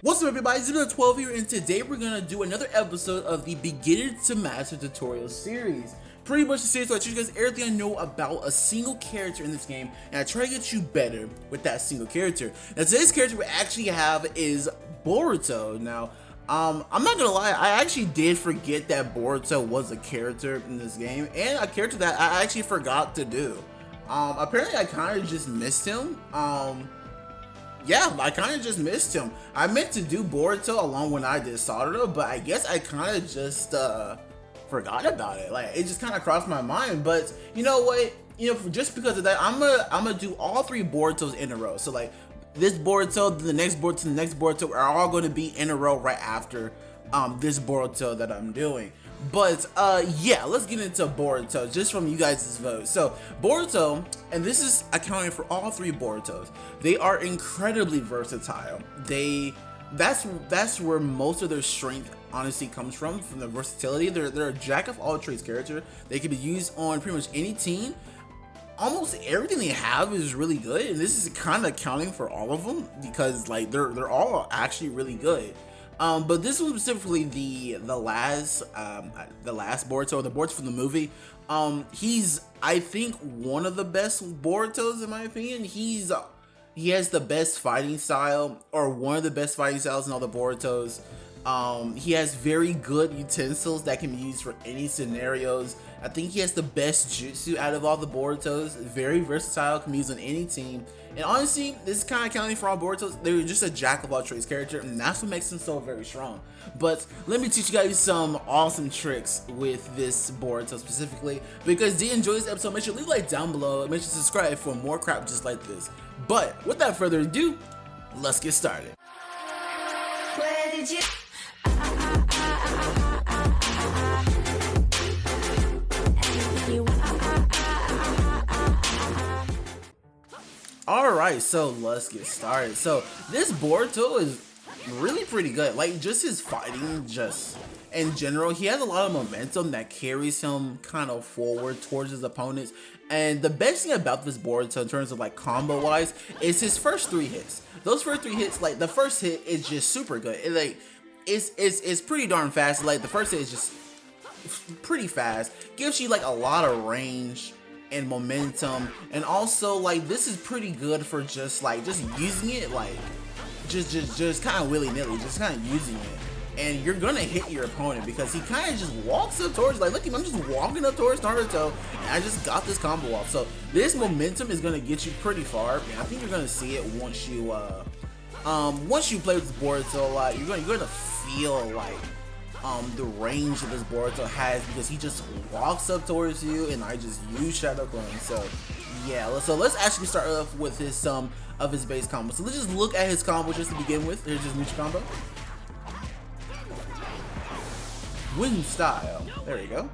What's up everybody, it's Zero 12 here, and today we're gonna do another episode of the Beginner to Master tutorial series. Pretty much the series where I teach you guys everything I know about a single character in this game, and I try to get you better with that single character. Now today's character we actually have is Boruto. Now, I'm not gonna lie, I actually did forget that Boruto was a character in this game, and a character that I actually forgot to do. Apparently I kind of just missed him. Yeah, I kind of just missed him. I meant to do Boruto along when I did Sarada, but I guess I kind of just forgot about it. Like, it just kind of crossed my mind. But you know what? You know, just because of that, I'm gonna do all three Borutos in a row. So like this Boruto, the next Boruto, the next Boruto are all going to be in a row right after this Boruto that I'm doing. But yeah, let's get into Boruto just from you guys' vote. So Boruto, and this is accounting for all three Borutos, they are incredibly versatile. That's where most of their strength honestly comes from the versatility. They're a jack of all trades character. They can be used on pretty much any team. Almost everything they have is really good, and this is kind of accounting for all of them because like they're all actually really good. But this was specifically the last Boruto, or the Boruto from the movie. He's, I think, one of the best Borutos in my opinion. He has the best fighting style, or one of the best fighting styles in all the Borutos. He has very good utensils that can be used for any scenarios. I think he has the best jutsu out of all the Borutos. Very versatile, can be used on any team. And honestly, this is kind of accounting for all Borutos. They're just a jack of all trades character, and that's what makes them so very strong. But let me teach you guys some awesome tricks with this Boruto specifically. Because if you enjoy this episode, make sure to leave a like down below. Make sure to subscribe for more crap just like this. But without further ado, let's get started. Where did you? Alright, so let's get started. So this Boruto is really pretty good. Like, just his fighting, just in general, he has a lot of momentum that carries him kind of forward towards his opponents. And the best thing about this Boruto in terms of like combo wise is his first three hits. Those first three hits, like the first hit is just super good. It, like it's pretty darn fast. Like the first hit is just pretty fast, gives you like a lot of range and momentum, and also like this is pretty good for just using it, like just kind of willy-nilly, just kind of using it, and you're gonna hit your opponent because he kind of just walks up towards, like, look, I'm just walking up towards Naruto and I just got this combo off. So this momentum is gonna get you pretty far, and I think you're gonna see it once you play with this Boruto a lot. You're gonna feel like the range that this Boruto has, because he just walks up towards you and I just use Shadow Clone. So yeah, so let's actually start off with his of his base combo. So let's just look at his combo just to begin with. Here's his neutral combo. Wind style. There you go.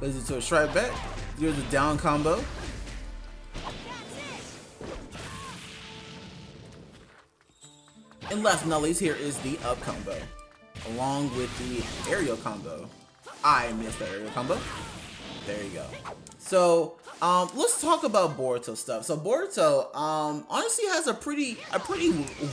Lays it to a strike back. Here's the down combo. And last but not least, here is the up combo, along with the aerial combo. I missed the aerial combo. There you go. So let's talk about Boruto stuff. So Boruto honestly has a pretty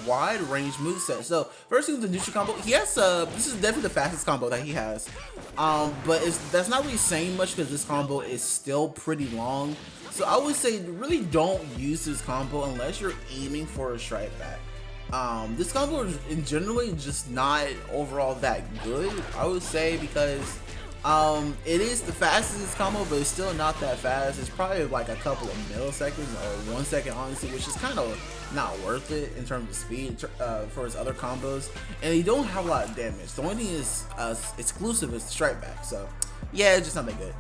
wide range moveset. So first thing with the neutral combo, he has this is definitely the fastest combo that he has. But that's not really saying much because this combo is still pretty long. So I would say really don't use this combo unless you're aiming for a strike back. This combo is in generally just not overall that good, I would say, because it is the fastest combo, but it's still not that fast. It's probably like a couple of milliseconds or 1 second, honestly, which is kind of not worth it in terms of speed for his other combos. And you don't have a lot of damage. The only thing is exclusive is the strike back. So yeah, it's just not that good.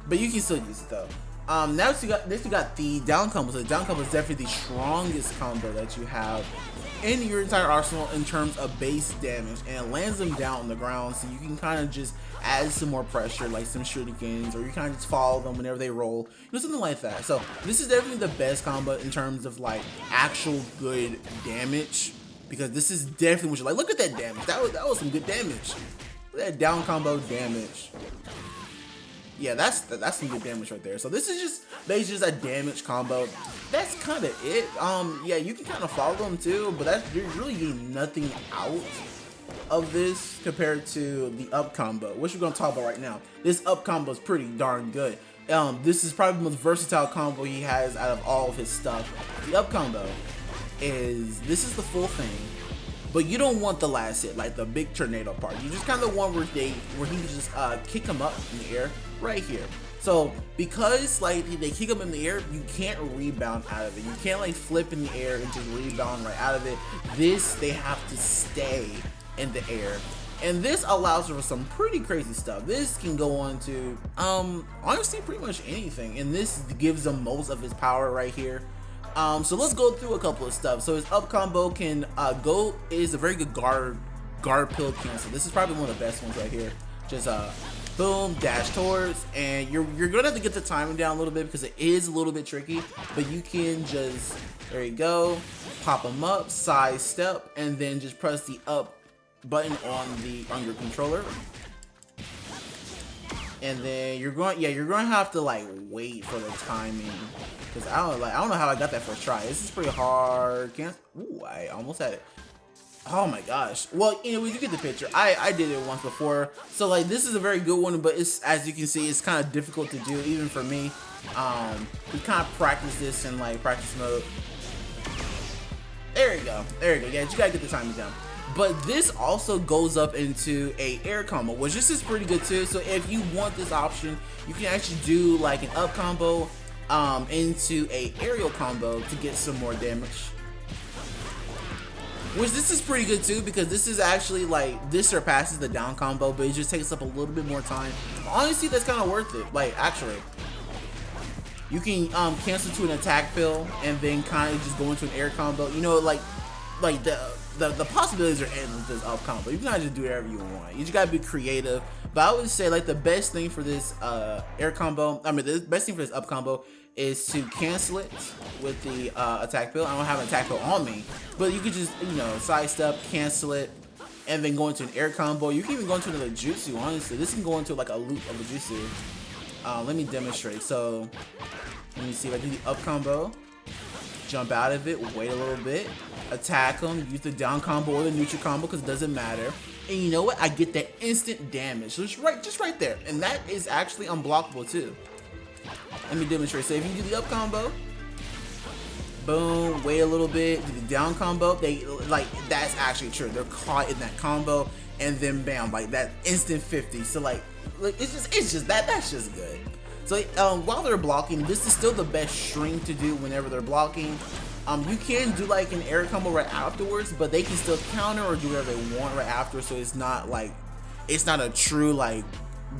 But you can still use it though. Next you got the down combo. So the down combo is definitely the strongest combo that you have in your entire arsenal in terms of base damage, and it lands them down on the ground, so you can kind of just add some more pressure, like some shurikens, or you kind of just follow them whenever they roll, you know, something like that. So this is definitely the best combo in terms of like actual good damage, because this is definitely what you're like. Look at that damage. That was some good damage. Look at that down combo damage. Yeah, that's some good damage right there. So this is just basically just a damage combo. That's kind of it. Yeah, you can kind of follow them too, but you're really getting nothing out of this compared to the up combo, which we're gonna talk about right now. This up combo is pretty darn good. This is probably the most versatile combo he has out of all of his stuff. The up combo this is the full thing, but you don't want the last hit, like the big tornado part. You just kind of want where he just kick him up in the air right here. So because like they kick him in the air, you can't rebound out of it. You can't like flip in the air and just rebound right out of it. They have to stay in the air. And this allows for some pretty crazy stuff. This can go on to, honestly, pretty much anything. And this gives them most of his power right here. So let's go through a couple of stuff. So his up combo can is a very good guard pill cancel. This is probably one of the best ones right here. Just boom, dash towards, and you're gonna have to get the timing down a little bit because it is a little bit tricky. But you can just, there you go, pop them up, side step, and then just press the up button on your controller, and then you're going to have to like wait for the timing, because I don't know how I got that first try. This is pretty hard. Ooh, I almost had it. Oh my gosh. Well, anyways, you get the picture. I did it once before, so like this is a very good one, but it's, as you can see, it's kind of difficult to do even for me. We kind of practice this in like practice mode. There you go. Yeah, you gotta get the timing down. But this also goes up into a air combo, which this is pretty good too. So if you want this option, you can actually do like an up combo into a aerial combo to get some more damage. Which this is pretty good too, because this is actually like, this surpasses the down combo, but it just takes up a little bit more time. Honestly, that's kind of worth it. Like, actually, you can cancel to an attack pill and then kind of just go into an air combo. You know, like the possibilities are endless with this up combo. You can just do whatever you want. You just gotta be creative. But I would say like the best thing for this air combo, the best thing for this up combo is to cancel it with the attack pill. I don't have an attack pill on me, but you could just, sidestep, cancel it, and then go into an air combo. You can even go into another jutsu, honestly. This can go into like a loop of a jutsu. Let me demonstrate. So let me see if I do the up combo, jump out of it, wait a little bit, attack him, use the down combo or the neutral combo, because it doesn't matter. And you know what? I get that instant damage. So just right there. And that is actually unblockable too. Let me demonstrate. So if you do the up combo, boom, wait a little bit, do the down combo, that's actually true. They're caught in that combo, and then bam, like that instant 50. So like that's just good. So while they're blocking, this is still the best string to do whenever they're blocking. You can do like an air combo right afterwards, but they can still counter or do whatever they want right after. So it's not a true like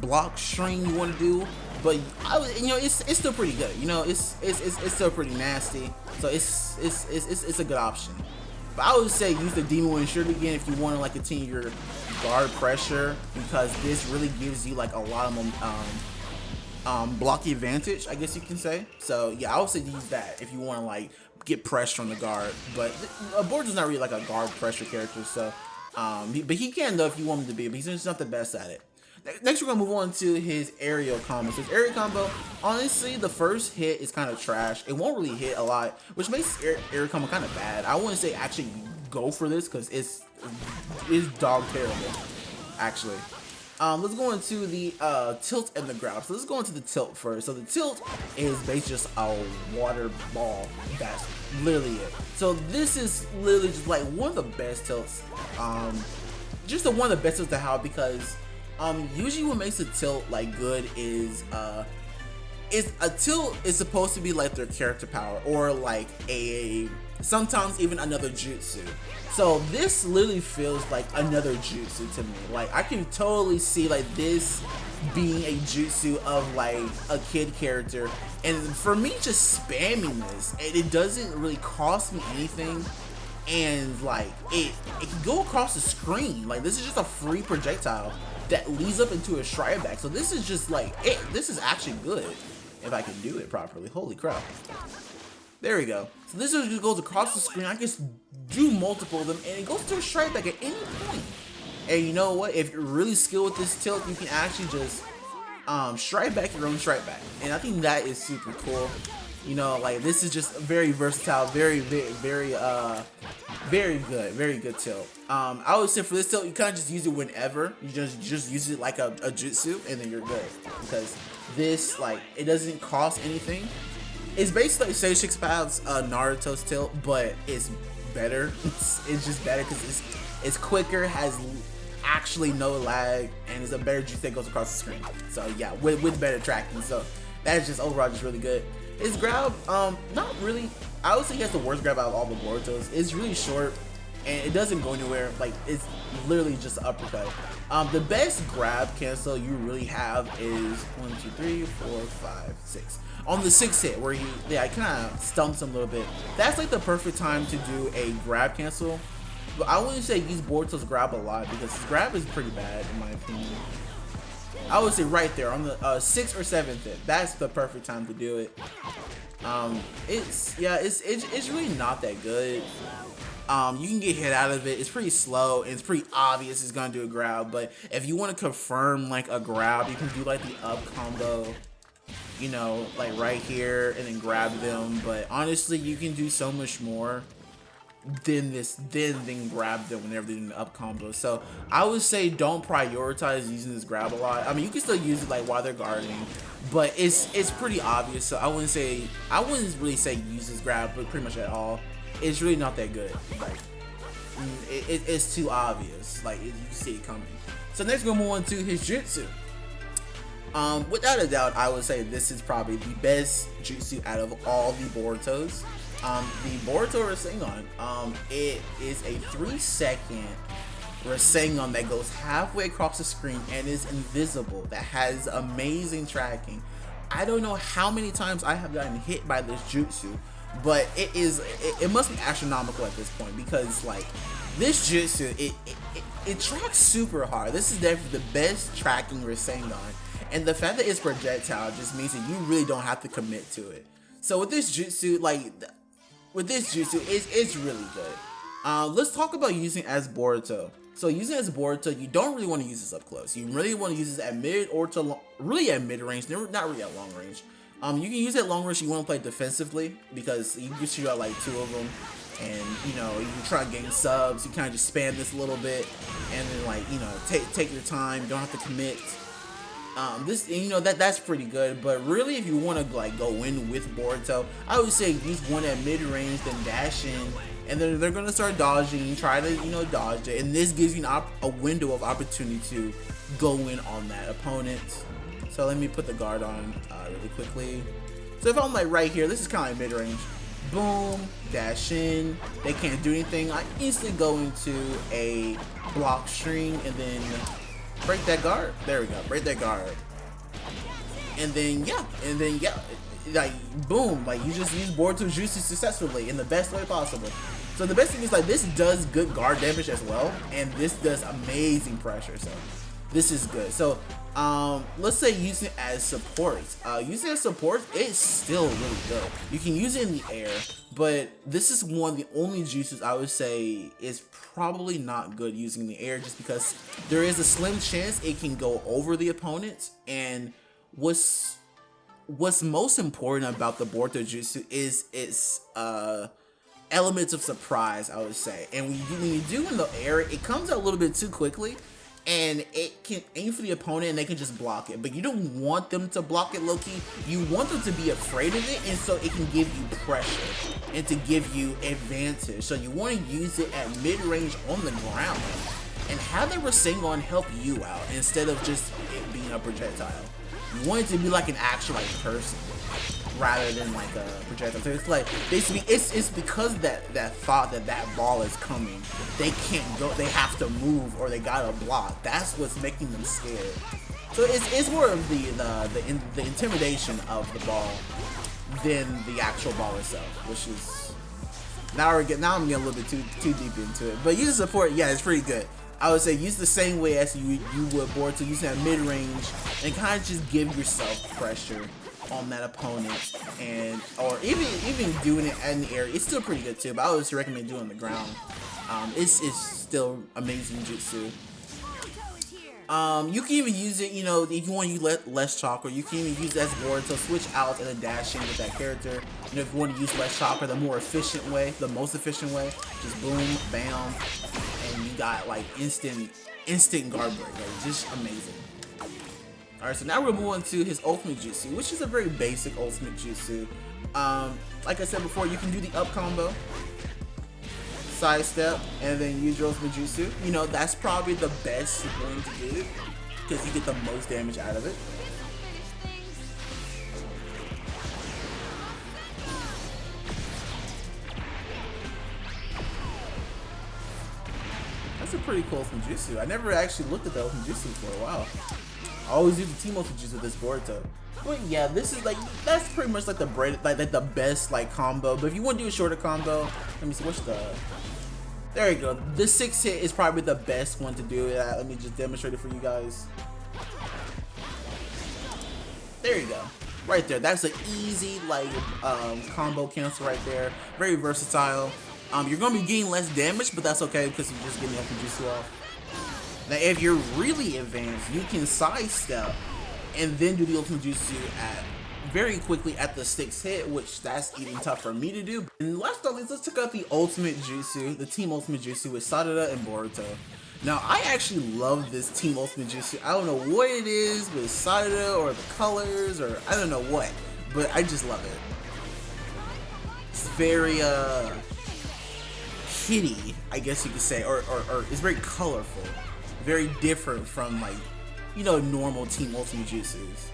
block string you want to do. But it's still pretty good. It's still pretty nasty. So it's a good option. But I would say use the Demon Wind Shirt again if you want to like continue your guard pressure, because this really gives you like a lot of blocky advantage, I guess you can say. So yeah, I would say use that if you want to like get pressure on the guard. But Boruto's not really like a guard pressure character, so but he can though if you want him to be, but he's just not the best at it. Next, we're gonna move on to his aerial combo. So his aerial combo, honestly, the first hit is kind of trash. It won't really hit a lot, which makes aerial combo kind of bad. I wouldn't say actually go for this because it's dog terrible, actually. Let's go into the tilt and the grab. So let's go into the tilt first. So the tilt is basically just a water ball. That's literally it. So this is literally just like one of the best tilts. One of the best tilts to have, because usually what makes a tilt like good is a tilt is supposed to be like their character power, or like sometimes even another jutsu. So this literally feels like another jutsu to me. Like I can totally see like this being a jutsu of like a kid character, and for me just spamming this, and it doesn't really cost me anything, and like it can go across the screen. Like this is just a free projectile that leads up into a stride back. So this is just like it. This is actually good if I can do it properly. Holy crap. There we go. So this just goes across the screen. I can do multiple of them, and it goes to a strike back at any point. And you know what? If you're really skilled with this tilt, you can actually just strike back your own strike back, and I think that is super cool. You know, like this is just very versatile, very very good tilt. I would say for this tilt, you kind of just use it whenever. You just use it like a jutsu, and then you're good, because this, like, it doesn't cost anything. It's basically like Sage 6 Paths Naruto's tilt, but it's better. It's just better because it's quicker, has actually no lag, and it's a better jutsu that goes across the screen. So yeah, with better tracking. So that's just overall just really good. His grab, not really. I would say he has the worst grab out of all the Borutos. It's really short, and it doesn't go anywhere. Like, it's literally just uppercut. The best grab cancel you really have is 1, 2, 3, 4, 5, 6. On the 6th hit, where I kind of stumps him a little bit. That's like the perfect time to do a grab cancel. But I wouldn't say use Boruto's grab a lot, because his grab is pretty bad in my opinion. I would say right there on the 6th or 7th hit. That's the perfect time to do it. It's really not that good. You can get hit out of it. It's pretty slow, and it's pretty obvious it's gonna do a grab. But if you want to confirm like a grab, you can do like the up combo, you know, like right here, and then grab them. But honestly, you can do so much more than grab them whenever they're doing the up combo. So I would say don't prioritize using this grab a lot. I mean, you can still use it like while they're guarding, but it's pretty obvious. So I wouldn't really say use this grab, but pretty much at all. It's really not that good. Like, it's too obvious. Like, you see it coming. So next we're gonna move on to his jutsu. Without a doubt, I would say this is probably the best jutsu out of all the Borutos. The Boruto Rasengan, it is a 3-second Rasengan that goes halfway across the screen and is invisible, that has amazing tracking. I don't know how many times I have gotten hit by this jutsu, but it must be astronomical at this point, because like this jutsu, it tracks super hard. This is definitely the best tracking Rasengan, and the fact that it's projectile just means that you really don't have to commit to it. So with this jutsu, it's really good. Let's talk about using as Boruto. So using as Boruto, you don't really want to use this up close. You really want to use this at mid or at mid range, not really at long range. You can use it at long range if you want to play defensively, because you can shoot out like 2 of them, and you know, you can try and gain subs. You kind of just spam this a little bit, and then, like, you know, take your time. You don't have to commit. That's pretty good. But really, if you want to like go in with Boruto, I would say use one at mid range, then dash in, and then they're gonna start dodging. Try to dodge it, and this gives you a window of opportunity to go in on that opponent. So let me put the guard on really quickly. So if I'm like right here, this is kind of like mid range. Boom, dash in. They can't do anything. I instantly go into a block string and then break that guard. There we go. Break that guard. And then yeah, like boom, like you just use Boruto Jutsu successfully in the best way possible. So the best thing is, like, this does good guard damage as well, and this does amazing pressure. So this is good. So let's say using it as support. Using it as support, it's still really good. You can use it in the air, but this is one of the only jutsus I would say is probably not good using in the air, just because there is a slim chance it can go over the opponent. And what's most important about the Boruto jutsu is its elements of surprise, I would say. And when you do in the air, it comes out a little bit too quickly, and it can aim for the opponent and they can just block it. But you don't want them to block it low-key. You want them to be afraid of it, and so it can give you pressure and to give you advantage. So you want to use it at mid-range on the ground and have the Rasengan help you out instead of just it being a projectile. You want it to be like an actual person rather than like a projectile. So it's like basically it's because that thought that ball is coming, they can't go, they have to move or they gotta block. That's what's making them scared. So it's more of the intimidation of the ball than the actual ball itself, which is now I'm getting a little bit too deep into it. But use support, yeah, it's pretty good. I would say use the same way as you would Boruto, using that mid range and kind of just give yourself pressure on that opponent, and or even doing it in the air. It's still pretty good too, but I would recommend doing it on the ground. It's still amazing jutsu. You can even use it, you know, if you want to use less chakra, you can even use it as Boruto, switch out and then dash in with that character. You know, if you want to use less chakra, the more efficient way, the most efficient way, just boom, bam, and you got like instant guard break, like just amazing. Alright, so now we're moving on to his ultimate jutsu, which is a very basic ultimate jutsu. Like I said before, you can do the up combo, sidestep, and then use your ultimate jutsu. You know, that's probably the best one to do because you get the most damage out of it. That's a pretty cool ultimate jutsu. I never actually looked at the ultimate jutsu for a while. I always use the team ultimate jutsu with this Boruto. But yeah, this is like, that's pretty much like the best like combo. But if you want to do a shorter combo, let me see, what's the, there you go. This 6-hit is probably the best one to do. Let me just demonstrate it for you guys. There you go. Right there. That's an easy like combo cancel right there. Very versatile. You're gonna be getting less damage, but that's okay because you're just getting the ultimate jutsu off. Now, if you're really advanced, you can sidestep and then do the ultimate jutsu at very quickly at the 6th hit, which that's even tough for me to do. And last but not least, let's check out the ultimate jutsu, the team ultimate jutsu with Sarada and Boruto. Now, I actually love this team ultimate jutsu. I don't know what it is with Sarada or the colors or I don't know what, but I just love it. It's very kitty, I guess you could say, or it's very colorful, very different from like, you know, normal team ultimate jutsus.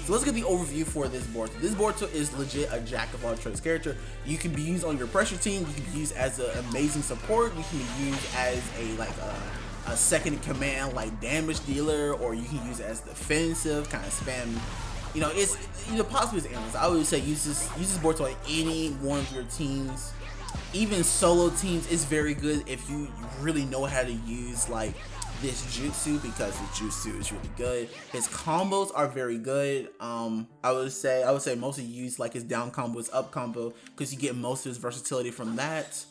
So let's get the overview for this Boruto. This Boruto is legit a jack of all trades character. You can be used on your pressure team. You can be used as an amazing support. You can be used as a second in command like damage dealer, or you can use it as defensive, kind of spam. You know, it's, you know, possibly as analyst. I would say use this Boruto on any one of your teams. Even solo teams is very good if you really know how to use like this jutsu, because the jutsu is really good. His combos are very good. I would say mostly use like his down combo, his up combo, because you get most of his versatility from that.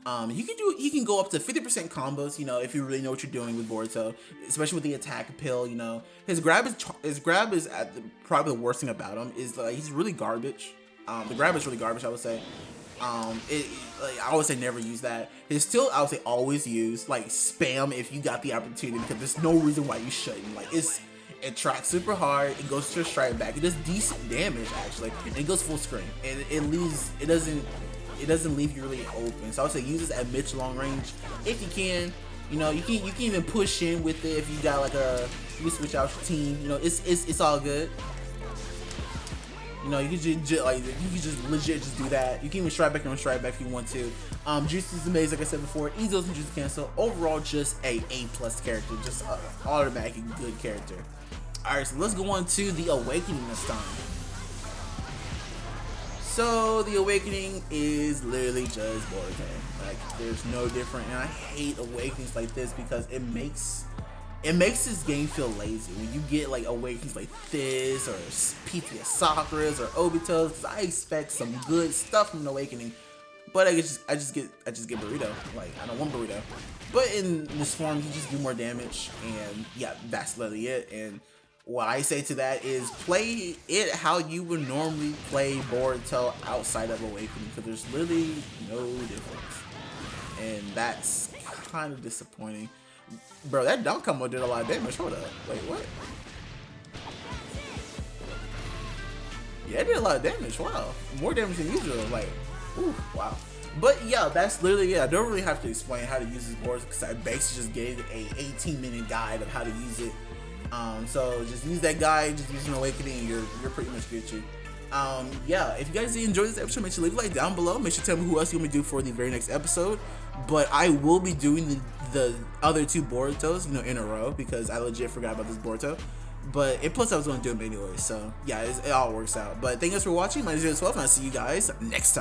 You can go up to 50% combos, you know, if you really know what you're doing with Boruto, especially with the attack pill. You know, his grab is at probably the worst thing about him is like he's really garbage. The grab is really garbage, I would say. Like, I would say never use that. His still, I would say always use, like, spam if you got the opportunity, because there's no reason why you shouldn't. Like, it tracks super hard, it goes to a strike back, it does decent damage actually, and it goes full screen, and it doesn't leave you really open. So I would say use this at mid to long range if you can. You know, you can even push in with it if you got like you can switch out your team. You know, it's all good. You know, you can just legit just do that. You can even strike back and strike back if you want to. Juice is amazing, like I said before. Easy and Juice cancel. Overall, just a A+ character, just an automatic good character. All right, so let's go on to the Awakening this time. So the Awakening is literally just Boruto. Like, there's no different, and I hate Awakenings like this because it makes this game feel lazy when you get like Awakenings like this, or PTS Sakura's or Obito's, because I expect some good stuff from an Awakening, but I just get Boruto. Like, I don't want Boruto. But in this form, you just do more damage, and yeah, that's literally it. And what I say to that is play it how you would normally play Boruto outside of Awakening, because there's literally no difference, and that's kind of disappointing. Bro, that down combo did a lot of damage. Hold up. Wait, what? Yeah, it did a lot of damage. Wow. More damage than usual. Like, ooh, wow. But yeah, that's literally it. I don't really have to explain how to use this board, because I basically just gave a 18-minute guide of how to use it. So just use that guide, just use an Awakening, and you're pretty much Gucci. Yeah, if you guys enjoyed this episode, make sure to leave a like down below. Make sure to tell me who else you're gonna do for the very next episode. But I will be doing the other two Borutos, you know, in a row, because I legit forgot about this Boruto. But plus I was gonna do them anyway, so yeah, it all works out. But thank you guys for watching. My name is 12, and I'll see you guys next time.